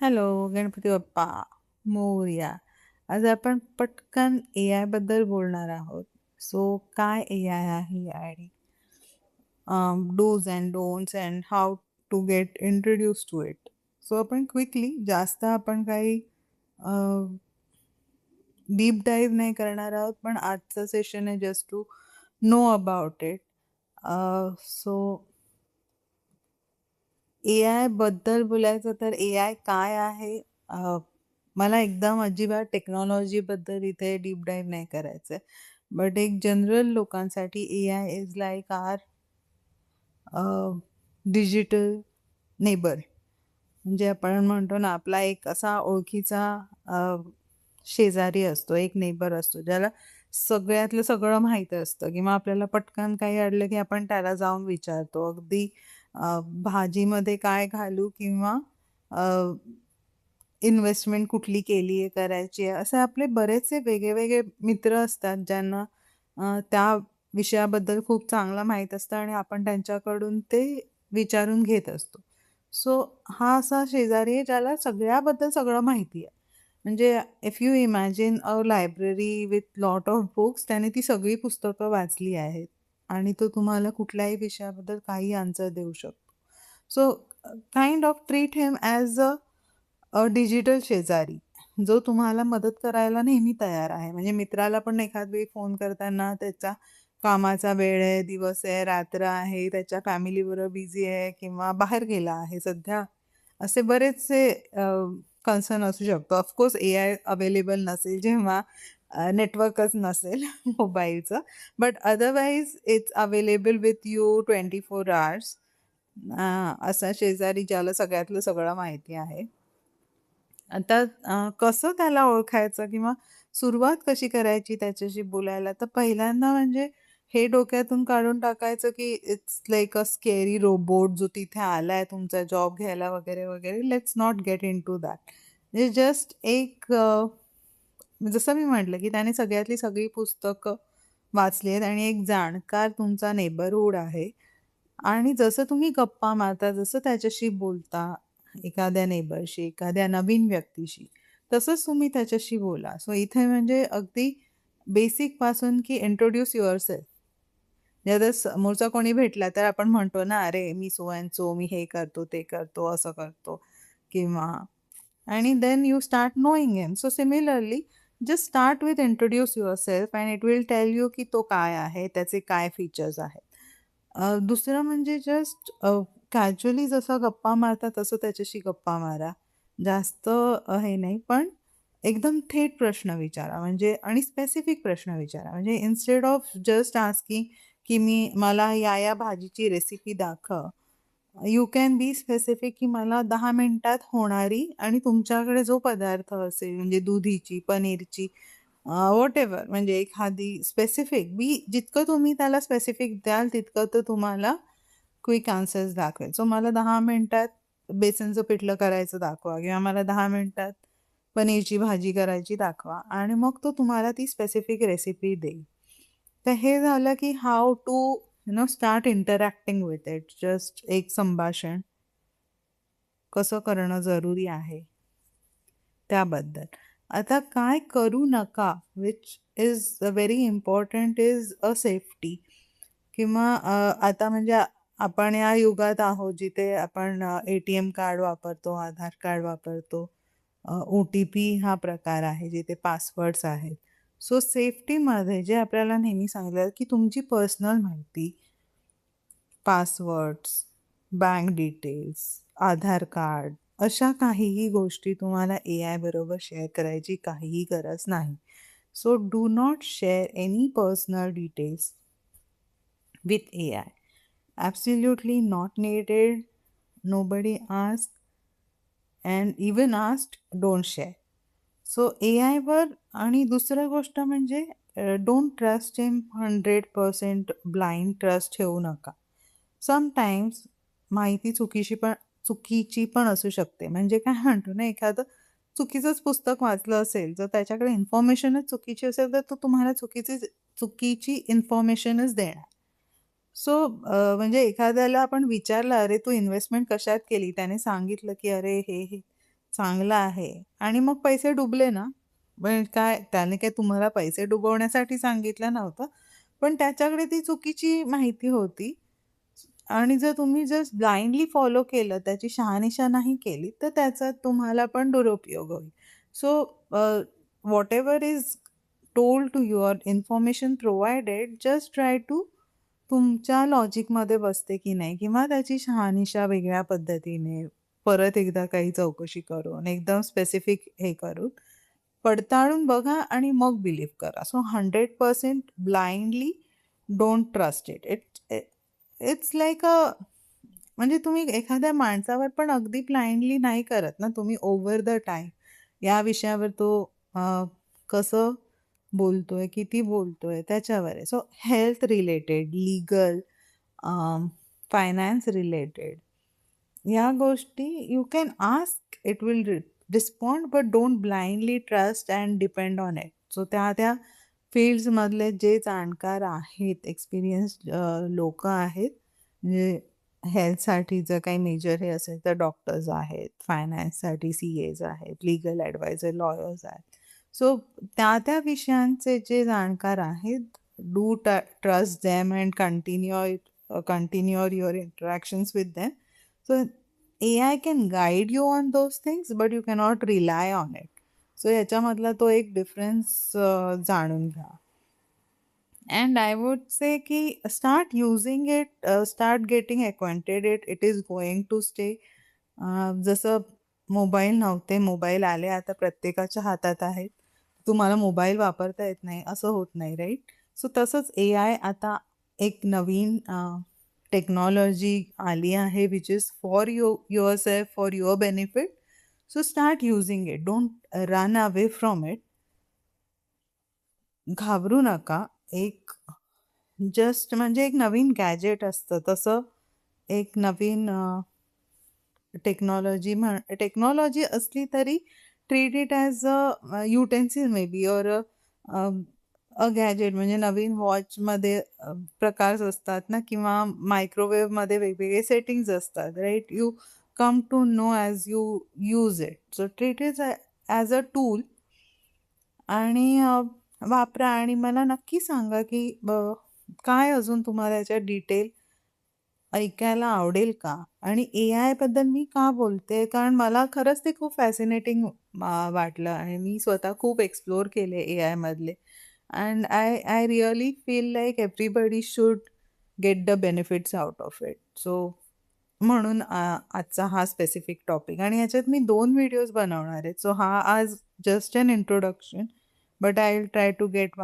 Hello, Ganpati Bappa Morya. आज आपण पटकन एआय बद्दल बोलणार आहोत. सो काय एआय आहे आणि dos and don'ts and how to get introduce to it. So आपण क्विकली जास्त आपण काही डीप डाईव्ह नाही करणार आहोत, पण आजचं सेशन आहे just to know about it. So AI बद्दल बोलायचं तर एआय काय आहे? मला एकदम अजिबात टेक्नॉलॉजीबद्दल इथे डीप डाईव्ह नाही करायचं आहे. बट एक जनरल लोकांसाठी AI is like our digital neighbour. म्हणजे आपण म्हणतो ना, आपला एक असा ओळखीचा शेजारी असतो, एक नेबर असतो, ज्याला सगळ्यातलं सगळं माहीत असतं किंवा आपल्याला पटकन काही अडलं की आपण त्याला जाऊन विचारतो. अगदी भाजीमध्ये काय घालू किंवा इन्व्हेस्टमेंट कुठली केली आहे, करायची आहे, असे आपले बरेचसे वेगळे मित्र असतात ज्यांना त्या विषयाबद्दल खूप चांगलं माहीत असतं आणि आपण त्यांच्याकडून ते विचारून घेत असतो. सो हा असा शेजारी आहे ज्याला सगळ्याबद्दल सगळं माहिती आहे. म्हणजे if you imagine a library with lot of books, त्याने ती सगळी पुस्तकं वाचली आहेत आणि तो तुम्हाला कुठल्याही विषयाबद्दल काही आन्सर देऊ शकतो. So kind of treat him as digital शेजारी, जो तुम्हाला मदत करायला नेहमी तयार आहे. म्हणजे मित्राला पण एखाद वेळी फोन करताना त्याचा कामाचा वेळ आहे, दिवस आहे, रात्र आहे, त्याच्या फॅमिलीबरोबर बिझी आहे किंवा बाहेर गेला आहे सध्या. असे बरेचसे कन्सर्न असू शकतो. ऑफकोर्स एआय अवेलेबल नसेल जेव्हा नेटवर्कच नसेल मोबाईलचं. But otherwise it's available with you 24 hours. असा शेजारी ज्याला सगळ्यातलं सगळं माहिती आहे. आता कसं त्याला ओळखायचं किंवा सुरुवात कशी करायची त्याच्याशी बोलायला? तर पहिल्यांदा म्हणजे हे डोक्यातून काढून टाकायचं, की it's like a scary robot जो तिथे आलाय तुमचा जॉब घ्यायला वगैरे, वगैरे. Let's not gate into that. म्हणजे जस्ट एक जसं मी म्हटलं, की त्याने सगळ्यातली सगळी पुस्तकं वाचली आहेत आणि एक जाणकार तुमचा नेबरहूड आहे आणि जसं तुम्ही गप्पा मारता, जसं त्याच्याशी बोलता, एखाद्या नेबरशी, एखाद्या नवीन व्यक्तीशी, तसंच तुम्ही त्याच्याशी बोला. सो इथे म्हणजे अगदी बेसिकपासून की इंट्रोड्यूस युअरसेल्फ. जर समोरचा कोणी भेटला तर आपण म्हणतो ना, "अरे, मी सो अँड सो, मी हे करतो, ते करतो, असं करतो." किंवा आणि then you start knowing him. So similarly just start with introduce yourself and it will tell you की तो काय आहे, त्याचे काय फीचर्स आहेत. दुसरं म्हणजे जस्ट कॅज्युअली जसं गप्पा मारता तसं त्याच्याशी गप्पा मारा. जास्त हे नाही, पण एकदम थेट प्रश्न विचारा म्हणजे आणि स्पेसिफिक प्रश्न विचारा. म्हणजे इन्स्टेड ऑफ जस्ट आस्किंग की मला या भाजीची रेसिपी दाखव. यू कॅन बी स्पेसिफिक की मला 10 मिनिटात होणारी आणि तुमच्याकडे जो पदार्थ असेल म्हणजे दुधीची, पनीरची व्हॉटएव्हर, म्हणजे एखादी स्पेसिफिक जितकं तुम्ही त्याला स्पेसिफिक द्याल तितकं तर तुम्हाला क्विक आन्सर्स दाखवेल. सो मला 10 मिनिटात बेसनचं पिठलं करायचं दाखवा किंवा मला 10 मिनिटात पनीरची भाजी करायची दाखवा आणि मग तो तुम्हाला ती स्पेसिफिक रेसिपी देईल. तर हे झालं की how to start interacting with it. Just एक संभाषण कसं करणं जरुरी आहे त्याबद्दल. आता काय करू नका, which is very important is a safety. किंवा आता म्हणजे आपण या युगात आहोत जिथे आपण एटीएम कार्ड वापरतो, आधार कार्ड वापरतो, ओ-टी-पी हा प्रकार आहे जिथे पासवर्ड्स आहेत. सो सेफ्टीमध्ये जे आपल्याला नेहमी सांगितलं की तुमची पर्सनल माहिती, पासवर्ड्स, बँक डिटेल्स, आधार कार्ड, अशा काहीही गोष्टी तुम्हाला एआय बरोबर शेअर करायची काहीही गरज नाही. So do not share any personal details with AI. Absolutely not needed. Nobody asked, and even asked, don't share. So एआयवर आणि दुसरं गोष्ट म्हणजे don't trust him 100% blind trust ठेवू नका. समटाईम्स माहिती चुकीची पण असू शकते. म्हणजे काय म्हणतो ना, एखादं चुकीचंच पुस्तक वाचलं असेल, जर त्याच्याकडे इन्फॉर्मेशनच चुकीची असेल, तर तो तुम्हाला चुकीची इन्फॉर्मेशनच देणार. सो म्हणजे एखाद्याला आपण विचारलं, "अरे, तू इन्व्हेस्टमेंट कशात केली?" त्याने सांगितलं, की "अरे, हे चांगला आहे आणि मग पैसे डुबले ना, पण काय त्याने काय तुम्हाला पैसे डुबवण्यासाठी सांगितलं नव्हतं. पण त्याच्याकडे ती चुकीची माहिती होती आणि जर तुम्ही जस्ट ब्लाइंडली फॉलो केलं, त्याची शहानिशा नाही केली, तर त्याचा तुम्हाला पण दुरुपयोग होईल. So whatever is told to your information provided, just try to तुमच्या लॉजिकमध्ये बसते की नाही किंवा त्याची शहानिशा वेगळ्या पद्धतीने परत एकदा काही चौकशी करून, एकदम स्पेसिफिक हे करून, पडताळून बघा आणि मग बिलीव्ह करा. So 100% blindly don't trust it. It's like म्हणजे तुम्ही एखाद्या माणसावर पण अगदी ब्लाइंडली नाही करत ना, तुम्ही ओव्हर द टाईम या विषयावर तो अ, कसं बोलतोय, किती बोलतोय त्याच्यावर आहे. So health related, legal, finance related या गोष्टी you can ask, it will respond, but don't blindly trust and depend on it. So त्या फील्ड्समधले जे जाणकार आहेत, एक्सपिरियन्स्ड लोकं आहेत, म्हणजे हेल्थसाठी जर काही मेजर हे असेल तर डॉक्टर्स आहेत, फायनान्ससाठी सीएज आहेत, लीगल ॲडवायझर, लॉयर्स आहेत. सो त्या विषयांचे जे जाणकार आहेत, do trust them and continue your interactions with them. So AI can guide you on those things, but you cannot rely on it. So याच्यामधला तो एक डिफरन्स जाणून घ्या. And I would say की start using it, start getting acquainted it is going to stay. जसं mobile नव्हते, mobile आले आता प्रत्येकाच्या हातात आहेत. तुम्हाला मोबाईल वापरता येत नाही असं होत नाही, राईट? सो तसंच एआय आता एक नवीन टेक्नॉलॉजी आली आहे which is for yourself, for your benefit. So start using it, don't run away from it. घाबरू नका. एक जस्ट म्हणजे एक नवीन गॅजेट असतं तसं एक नवीन टेक्नॉलॉजी असली तरी treat it as a utensil maybe or a gadget. म्हणजे नवीन वॉचमध्ये प्रकार असतात ना, किंवा मायक्रोवेव्हमध्ये वेगवेगळे सेटिंग्ज असतात, right? You come to know as you use it. So treat it as a tool आणि वापरा आणि मला नक्की सांगा की काय अजून तुम्हाला याच्यात डिटेल ऐकायला आवडेल का? आणि एआयबद्दल मी का बोलते? कारण मला खरंच ते खूप फॅसिनेटिंग वाटलं आणि मी स्वतः खूप एक्सप्लोर केले एआयमधले. And I really feel like everybody should get the benefits out of it. So म्हणून आजचा हा स्पेसिफिक टॉपिक आणि ह्याच्यात मी 2 व्हिडिओज बनवणार आहेत. सो हा आज just an introduction, but I will try to gate